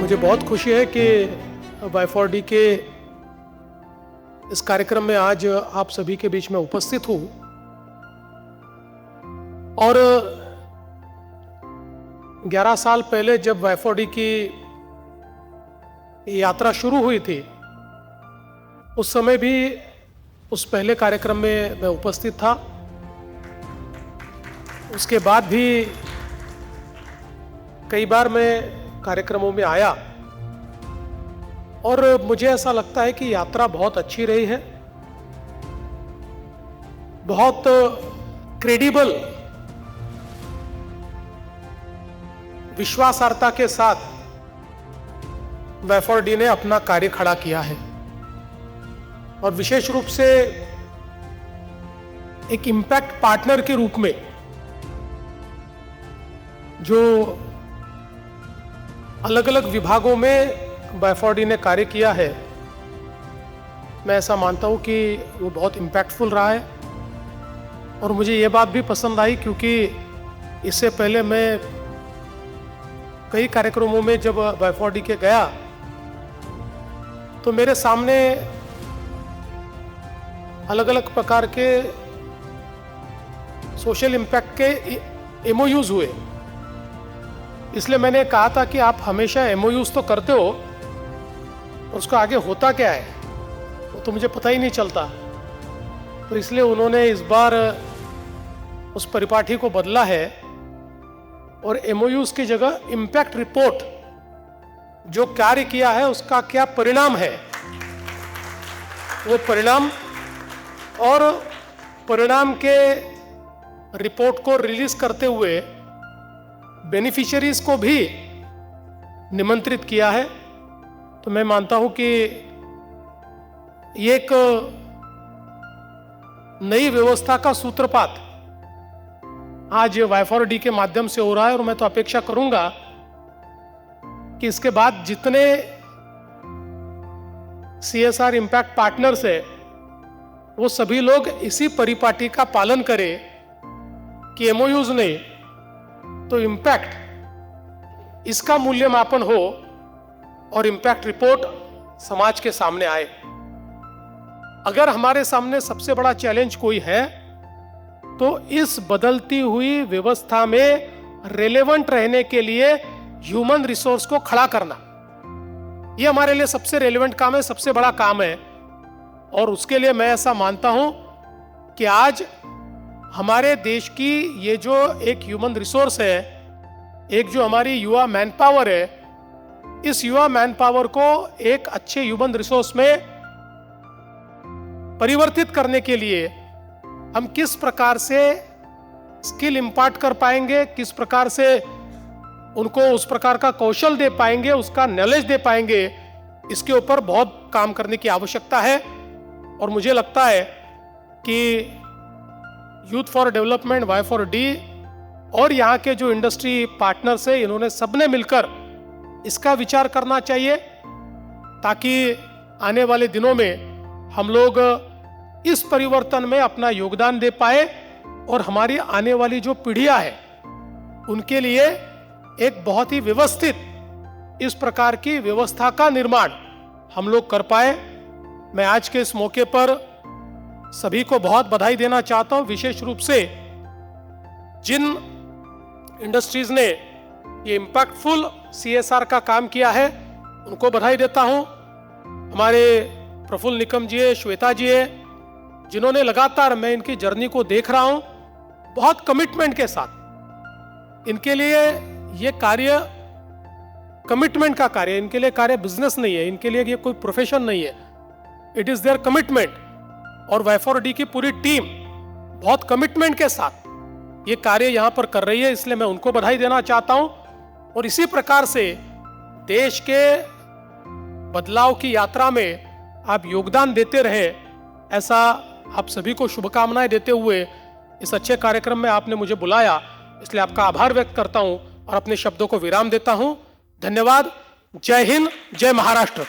मुझे बहुत खुशी है कि Y4D के इस कार्यक्रम में आज आप सभी के बीच में उपस्थित हूं और 11 साल पहले जब Y4D की यात्रा शुरू हुई थी उस समय भी उस पहले कार्यक्रम में मैं उपस्थित था। उसके बाद भी कई बार मैं कार्यक्रमों में आया और मुझे ऐसा लगता है कि यात्रा बहुत अच्छी रही है, बहुत क्रेडिबल विश्वासार्हता के साथ Y4D ने अपना कार्य खड़ा किया है और विशेष रूप से एक इम्पैक्ट पार्टनर के रूप में जो अलग अलग विभागों में Y4D ने कार्य किया है, मैं ऐसा मानता हूं कि वो बहुत इम्पैक्टफुल रहा है। और मुझे ये बात भी पसंद आई क्योंकि इससे पहले मैं कई कार्यक्रमों में जब Y4D के गया तो मेरे सामने अलग अलग प्रकार के सोशल इम्पैक्ट के MOUs हुए। इसलिए मैंने कहा था कि आप हमेशा MOUs तो करते हो, उसका आगे होता क्या है वो तो मुझे पता ही नहीं चलता। तो इसलिए उन्होंने इस बार उस परिपाटी को बदला है और MOUs की जगह इम्पैक्ट रिपोर्ट, जो कार्य किया है उसका क्या परिणाम है, वो परिणाम और परिणाम के रिपोर्ट को रिलीज करते हुए बेनिफिशियरीज को भी निमंत्रित किया है। तो मैं मानता हूं कि ये एक नई व्यवस्था का सूत्रपात आज Y4D के माध्यम से हो रहा है और मैं तो अपेक्षा करूंगा कि इसके बाद जितने CSR इम्पैक्ट पार्टनर्स है वो सभी लोग इसी परिपाटी का पालन करें कि MOUs ने तो इम्पैक्ट इसका मूल्यमापन हो और इम्पैक्ट रिपोर्ट समाज के सामने आए। अगर हमारे सामने सबसे बड़ा चैलेंज कोई है तो इस बदलती हुई व्यवस्था में रेलेवेंट रहने के लिए ह्यूमन रिसोर्स को खड़ा करना, यह हमारे लिए सबसे रेलेवेंट काम है, सबसे बड़ा काम है। और उसके लिए मैं ऐसा मानता हूं कि आज हमारे देश की ये जो एक ह्यूमन रिसोर्स है, एक जो हमारी युवा मैन पावर है, इस युवा मैन पावर को एक अच्छे ह्यूमन रिसोर्स में परिवर्तित करने के लिए हम किस प्रकार से स्किल इंपार्ट कर पाएंगे, किस प्रकार से उनको उस प्रकार का कौशल दे पाएंगे, उसका नॉलेज दे पाएंगे, इसके ऊपर बहुत काम करने की आवश्यकता है। और मुझे लगता है कि यूथ फॉर डेवलपमेंट Y4D और यहाँ के जो इंडस्ट्री पार्टनर्स है, इन्होंने सबने मिलकर इसका विचार करना चाहिए ताकि आने वाले दिनों में हम लोग इस परिवर्तन में अपना योगदान दे पाए और हमारी आने वाली जो पीढ़ियां है उनके लिए एक बहुत ही व्यवस्थित इस प्रकार की व्यवस्था का निर्माण हम लोग कर पाए। मैं आज के इस मौके पर सभी को बहुत बधाई देना चाहता हूं, विशेष रूप से जिन इंडस्ट्रीज ने ये इम्पैक्टफुल CSR का काम किया है उनको बधाई देता हूं। हमारे प्रफुल्ल निकम जी है, श्वेता जी है, जिन्होंने लगातार, मैं इनकी जर्नी को देख रहा हूं, बहुत कमिटमेंट के साथ इनके लिए ये कार्य कमिटमेंट का कार्य है, इनके लिए कार्य बिजनेस नहीं है, इनके लिए ये कोई प्रोफेशन नहीं है, इट इज देयर कमिटमेंट। और Y4D की पूरी टीम बहुत कमिटमेंट के साथ ये कार्य यहां पर कर रही है, इसलिए मैं उनको बधाई देना चाहता हूं। और इसी प्रकार से देश के बदलाव की यात्रा में आप योगदान देते रहे, ऐसा आप सभी को शुभकामनाएं देते हुए इस अच्छे कार्यक्रम में आपने मुझे बुलाया, इसलिए आपका आभार व्यक्त करता हूं और अपने शब्दों को विराम देता हूं। धन्यवाद। जय हिंद, जय महाराष्ट्र।